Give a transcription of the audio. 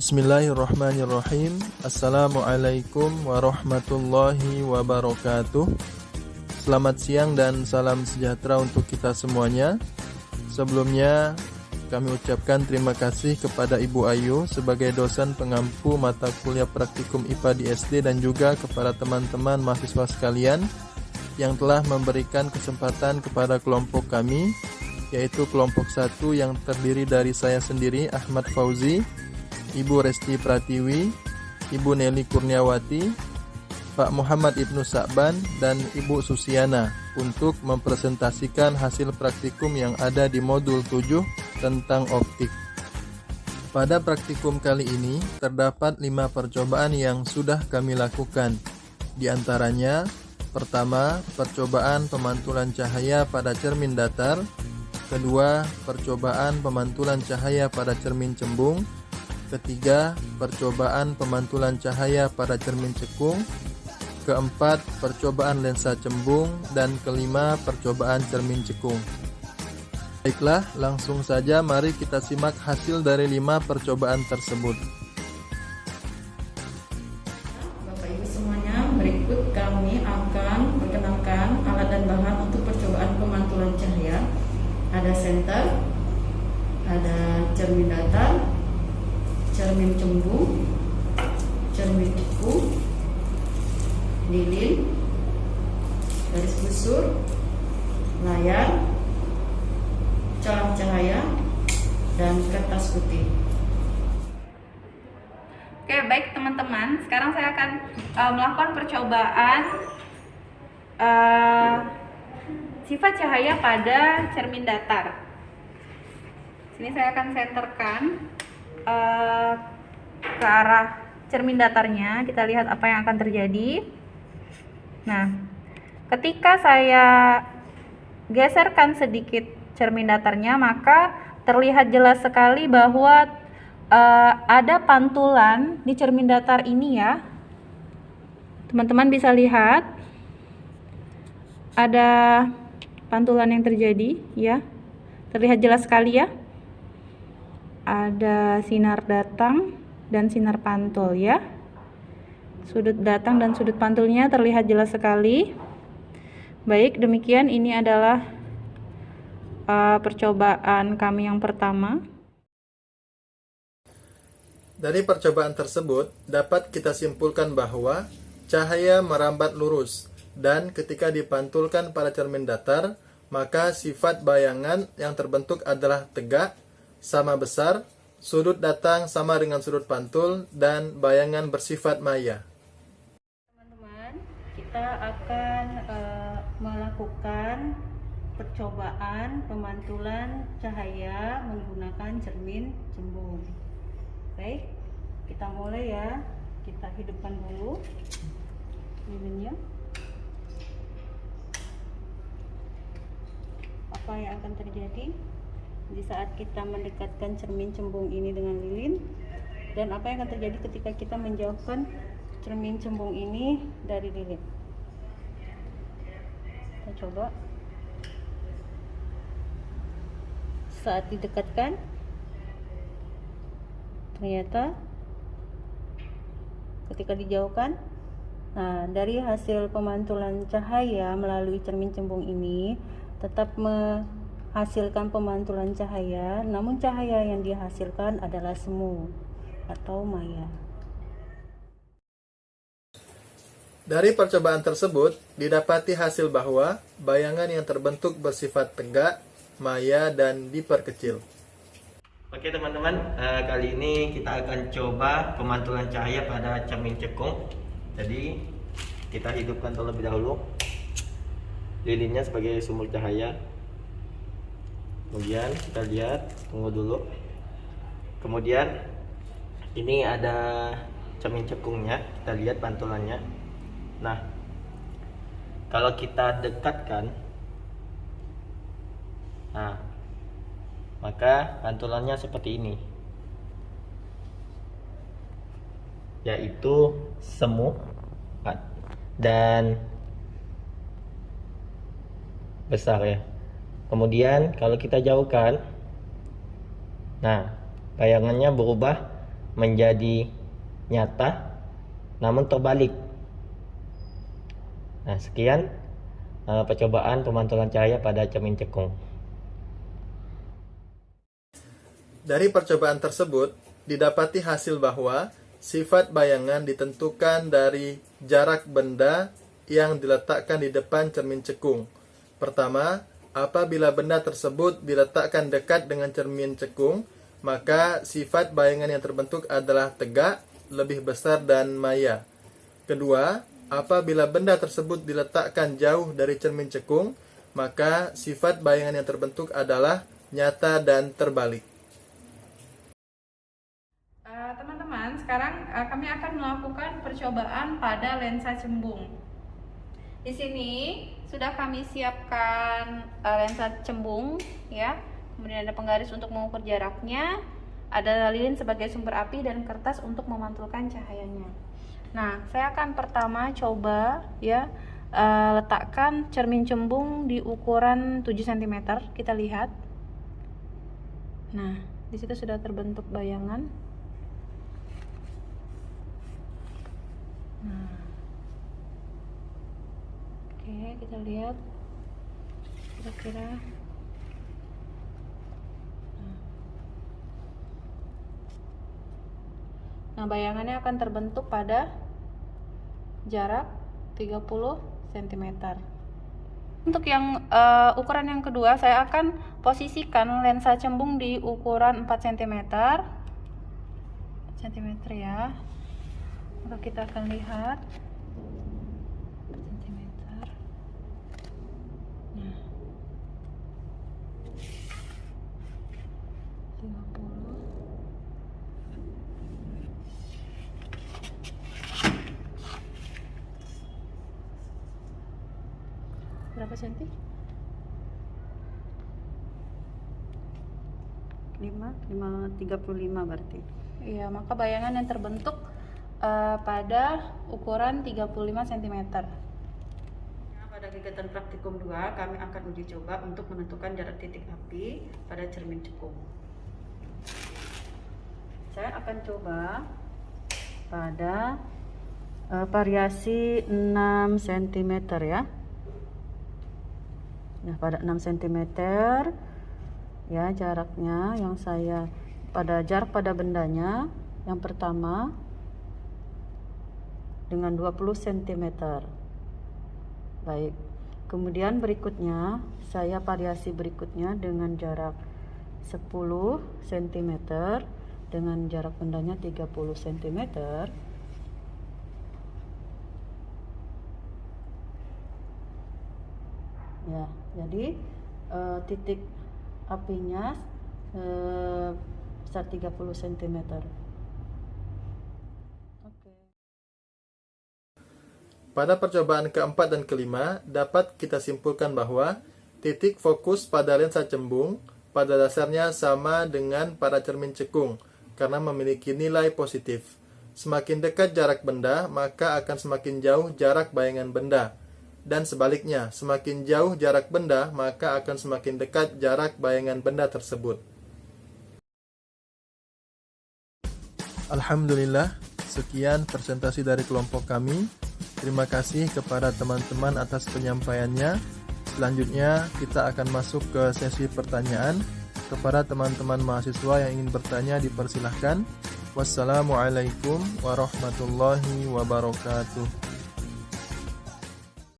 Bismillahirrahmanirrahim. Assalamualaikum warahmatullahi wabarakatuh. Selamat siang dan salam sejahtera untuk kita semuanya. Sebelumnya kami ucapkan terima kasih kepada Ibu Ayu sebagai dosen pengampu mata kuliah praktikum IPA di SD dan juga kepada teman-teman mahasiswa sekalian yang telah memberikan kesempatan kepada kelompok kami, yaitu kelompok 1 yang terdiri dari saya sendiri, Ahmad Fauzi, Ibu Resti Pratiwi, Ibu Nelly Kurniawati, Pak Muhammad Ibnu Sa'ban, dan Ibu Susiana untuk mempresentasikan hasil praktikum yang ada di modul 7 tentang optik. Pada praktikum kali ini terdapat 5 percobaan yang sudah kami lakukan. Di antaranya, pertama, percobaan pemantulan cahaya pada cermin datar. Kedua, percobaan pemantulan cahaya pada cermin cembung. Ketiga, percobaan pemantulan cahaya pada cermin cekung. Keempat, percobaan lensa cembung. Dan kelima, percobaan cermin cekung. Baiklah, langsung saja mari kita simak hasil dari 5 percobaan tersebut. Bapak Ibu semuanya, berikut kami akan perkenalkan alat dan bahan untuk percobaan pemantulan cahaya. Ada senter, ada cermin datar, cermin cembung, cermin cekung, lilin, garis busur, layar, celah cahaya, dan kertas putih. Oke, baik teman-teman. Sekarang saya akan melakukan percobaan sifat cahaya pada cermin datar. Sini saya akan senterkan ke arah cermin datarnya. Kita lihat apa yang akan terjadi. Nah, ketika saya geserkan sedikit cermin datarnya, maka terlihat jelas sekali bahwa ada pantulan di cermin datar ini ya. Teman-teman bisa lihat ada pantulan yang terjadi ya. Terlihat jelas sekali ya. Ada sinar datang dan sinar pantul ya. Sudut datang dan sudut pantulnya terlihat jelas sekali. Baik, demikian ini adalah percobaan kami yang pertama. Dari percobaan tersebut dapat kita simpulkan bahwa cahaya merambat lurus dan ketika dipantulkan pada cermin datar, maka sifat bayangan yang terbentuk adalah tegak, sama besar, sudut datang sama dengan sudut pantul, dan bayangan bersifat maya. Teman-teman, kita akan melakukan percobaan pemantulan cahaya menggunakan cermin cembung. Baik, kita mulai ya. Kita hidupkan dulu lilinnya. Apa yang akan terjadi di saat kita mendekatkan cermin cembung ini dengan lilin, dan apa yang akan terjadi ketika kita menjauhkan cermin cembung ini dari lilin? Kita coba. Saat didekatkan, ternyata ketika dijauhkan, nah dari hasil pemantulan cahaya melalui cermin cembung ini tetap menghasilkan pemantulan cahaya, namun cahaya yang dihasilkan adalah semu atau maya. Dari percobaan tersebut didapati hasil bahwa bayangan yang terbentuk bersifat tegak, maya, dan diperkecil. Oke teman-teman, kali ini kita akan coba pemantulan cahaya pada cermin cekung. Jadi kita hidupkan terlebih dahulu lilinnya sebagai sumber cahaya. Kemudian kita lihat, tunggu dulu. Kemudian ini ada cermin cekungnya, kita lihat pantulannya. Nah, kalau kita dekatkan, nah, maka pantulannya seperti ini, yaitu semu dan besar ya. Kemudian kalau kita jauhkan, nah bayangannya berubah menjadi nyata namun terbalik. Nah, sekian percobaan pemantulan cahaya pada cermin cekung. Dari percobaan tersebut, didapati hasil bahwa sifat bayangan ditentukan dari jarak benda yang diletakkan di depan cermin cekung. Pertama, apabila benda tersebut diletakkan dekat dengan cermin cekung, maka sifat bayangan yang terbentuk adalah tegak, lebih besar, dan maya. Kedua, apabila benda tersebut diletakkan jauh dari cermin cekung, maka sifat bayangan yang terbentuk adalah nyata dan terbalik. Teman-teman, sekarang kami akan melakukan percobaan pada lensa cembung. Di sini sudah kami siapkan lensa cembung, ya. Kemudian ada penggaris untuk mengukur jaraknya, ada lilin sebagai sumber api, dan kertas untuk memantulkan cahayanya. Nah, saya akan pertama coba ya letakkan cermin cembung di ukuran 7 cm. Kita lihat. Nah, di situ sudah terbentuk bayangan. Nah, oke, kita lihat kira-kira. Nah, bayangannya akan terbentuk pada jarak 30 cm. Untuk yang ukuran yang kedua, saya akan posisikan lensa cembung di ukuran 4 cm. 4 cm ya. Maka kita akan lihat 4 cm. Nah, 30. Berapa senti? 35 berarti. Iya, maka bayangan yang terbentuk pada ukuran 35 cm. Pada kegiatan praktikum 2, kami akan uji coba untuk menentukan jarak titik api pada cermin cekung. Saya akan coba pada variasi 6 cm ya. Nah, pada 6 cm ya jaraknya yang saya pada jarak pada bendanya yang pertama dengan 20 cm. Baik. Kemudian berikutnya saya variasi berikutnya dengan jarak 10 cm dengan jarak bendanya 30 cm. Ya, jadi titik apinya besar 30 cm. Oke. Pada percobaan keempat dan kelima, dapat kita simpulkan bahwa titik fokus pada lensa cembung pada dasarnya sama dengan pada cermin cekung karena memiliki nilai positif. Semakin dekat jarak benda, maka akan semakin jauh jarak bayangan benda. Dan sebaliknya, semakin jauh jarak benda, maka akan semakin dekat jarak bayangan benda tersebut. Alhamdulillah, sekian presentasi dari kelompok kami. Terima kasih kepada teman-teman atas penyampaiannya. Selanjutnya, kita akan masuk ke sesi pertanyaan. Kepada teman-teman mahasiswa yang ingin bertanya, dipersilahkan. Wassalamualaikum warahmatullahi wabarakatuh.